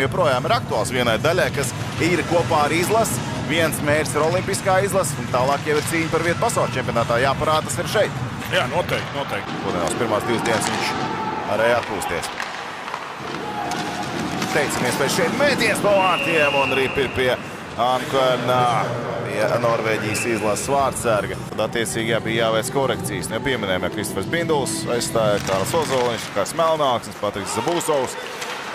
Joprojām ir aktuāls vienai daļai, kas ir kopā ar izlasi. Viens mērķis ir olimpiskā izlase, un tālāk jau ir cīņa par vietu pasaules čempionātā. Jāparāda, tas ir šeit. Jā, noteikti. Uz pirmās 2 dienas viņš varēja atpūsties. Teicamies pēc šeit mēties no vārtiem, un Ripa ir pie Ankoena, pie Norvēģijas izlases vārtsarga. Tad attiecīgi bija jāveic korekcijas. Pieminējām, Kristofers Binduls aizstāja, Kārls Ozoliņš, Kārs Melnāksnis, Patriks Zabūsovs.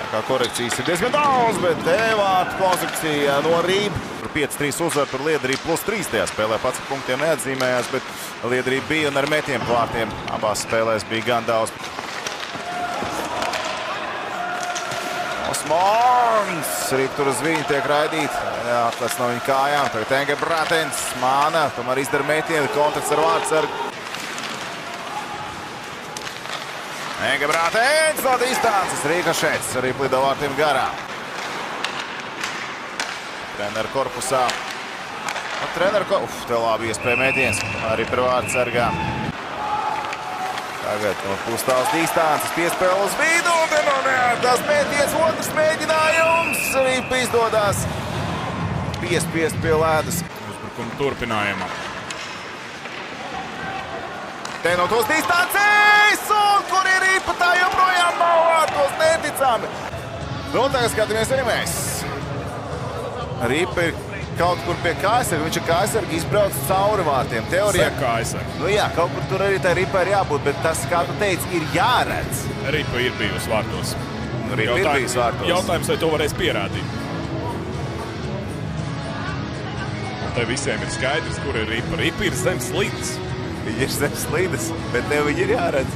Kā korekcijas ir diezgan daudz, bet vārtu konstrukcija no Rība. 5-3 uzvar par Liederību plus 3 tajā spēlē. Pats ar punktiem neatzīmējās, bet Liederība bija un ar metiem pa vārtiem abās spēlēs bija gan daudz. Osmons! Rība tur uz viņu tiek raidīt. Atlas no viņa kājām. Tagad Engebratens, Māna. Tomēr izdara metienu, kontakts ar vārtsargu. Engebratens no distances. Rīkašets arī plido vārtiem garām. Treneru korpusā. Te labi iespēja mētiens. Arī par vārtsargām. Tagad no pustāls distances piespēle uz vidu. Tas mētiens, otrs mēģinājums. Rīpa izdodās piespiest pie ledus. Uzbrukuma turpinājumā. Te no tos distancēs, un kur ir Rīpa, tā joprojām nav vārtos, neticami. Tagad skatāmies arī mēs. Rīpa ir kaut kur pie kājasarga, viņš ir kājasarga izbrauc cauri vārtiem. Teorijā, kaut kur tur arī tā Rīpa ir jābūt, bet tas, kā tu teici, ir jāredz. Rīpa ir bijusi vārtos. Rīpa ir bijusi vārtos. Jautājums, vai to varēs pierādīt. Un te visiem ir skaidrs, kur ir Rīpa. Rīpa ir zem slīdes. Viņa ir zem slīdes, bet tev viņa ir jāredz.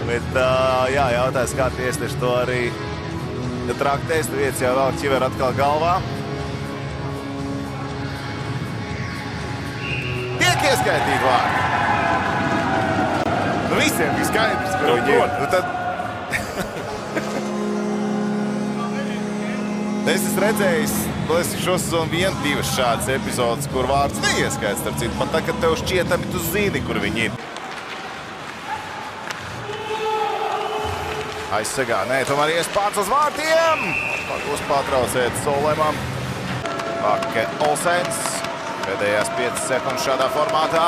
Bet jautājums, kā tiesneši to arī traktēs. Vietas jau vēl ķiver atkal galvā. Tiek ieskaitīt vārdi. Visiem bija skaidrs, kur viņi ir. Es esmu redzējis, šo sezonu 1-2 šādas epizodes, kur vārds neieskaits, starp citu. Pat tā, kad tev šķietami, tu zini, kur viņi ir. Aizsegā, tomēr iespāc uz vārtiem. Uzpātrauciet Solemam. Bakke Olsens. Pēdējās 5 sekundes šādā formātā.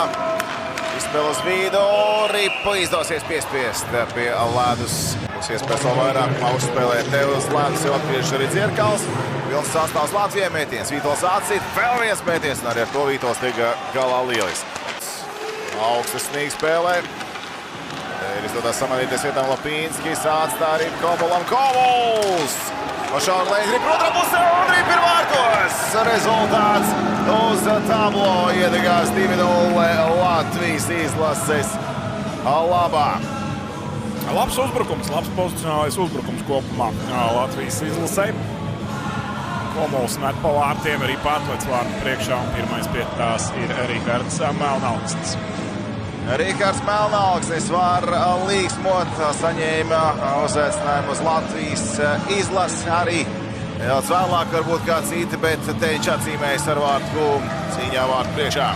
Izspēl uz vidu. Ripa izdosies piespiest pie ledus. Būs iespējas vēl vairāk uzspēlēt tev uz ledus, jau atgriežas arī Dzierkals. Vilns sastāvs Latvijai mētiens. Vītols atsit, vēl viens mētiens, un arī ar to Vītols tiek galā lielisks. Augstas snīgi spēlē. Ir izdodās samanīties vietām Lapīnskis, atstāja Ripa Komulam. Komuls! No šāda lēņa Ripa otrā pusē, un Ripa ir vārtos. Rezultāts uz tablo iedegās 2-0 Latvijas izlases labā. Labs uzbrukums, labs pozicionālais uzbrukums kopumā Latvijas izlasei. Komuls met pa vārtiem, arī pārtvec vārtu priekšā, un pirmais pie tās ir Rihards Melnauksnis. Rihards Melnauksnis var līksmot, saņēma uzaicinājumu uz Latvijas izlasi arī. Daudz vēlāk varbūt kā citi, bet te viņš atzīmējas ar vārtu cīņā vārtu priekšā.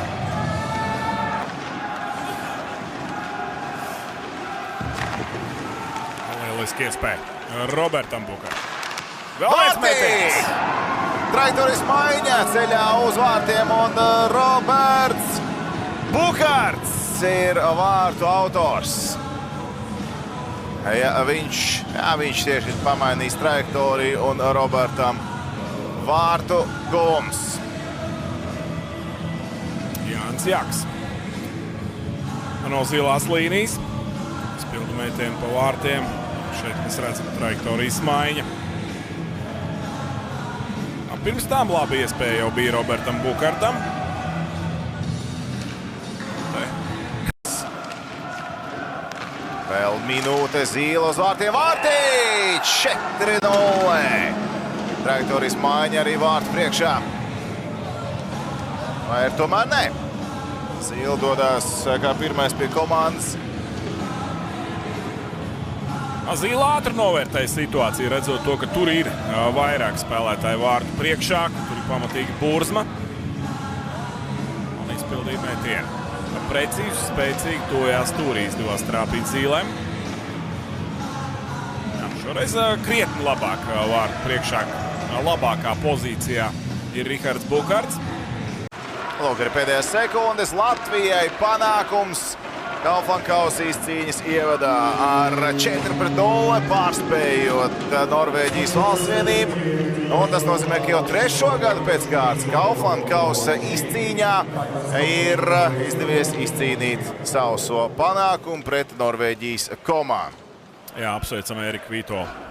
Lieliski iespēja Robertam Bukaram. Vēl viens mētiens! Trajektorijas maiņa ceļā uz vārtiem, un Roberts Bukarts ir vārtu autors. Viņš tieši pamainīs trajektoriju, un Robertam vārtu gums. Jānis Jaks. No zilās līnijas. Spildu mētienu pa vārtiem. Šeit mēs redzam trajektorijas maiņa. Pirms tam labi iespēja jau bija Robertam Bukartam. Vēl minūte Zīle uz vārtiem. Vārti! 4-0. Trajektorijas maiņa arī vārtu priekšā. Vai ir tomēr ne? Zīle dodās kā pirmais pie komandas. Zīle ātri novērtēja situāciju, redzot to, ka tur ir vairāk spēlētāju vārtu priekšā, ka tur ir pamatīgi burzma. Un izpildīja mētienu. Precīzi, spēcīgi tojās stūrī izdevās trāpīt Zīlēm. Šoreiz krietni labāk vārtu priekšā, labākā pozīcijā ir Rihards Bukarts. Lūk, ir pēdējās sekundes. Latvijai panākums. Kaufland-kausa izcīņas ievadā ar 4-0 pārspējot Norvēģijas valsts vienību. Un tas nozīmē, ka jau 3. gadu pēc kārtas Kaufland-kausa izcīņā ir izdevies izcīnīt savu panākumu pret Norvēģijas komandu. Jā, apsveicam Eriku Vītolu.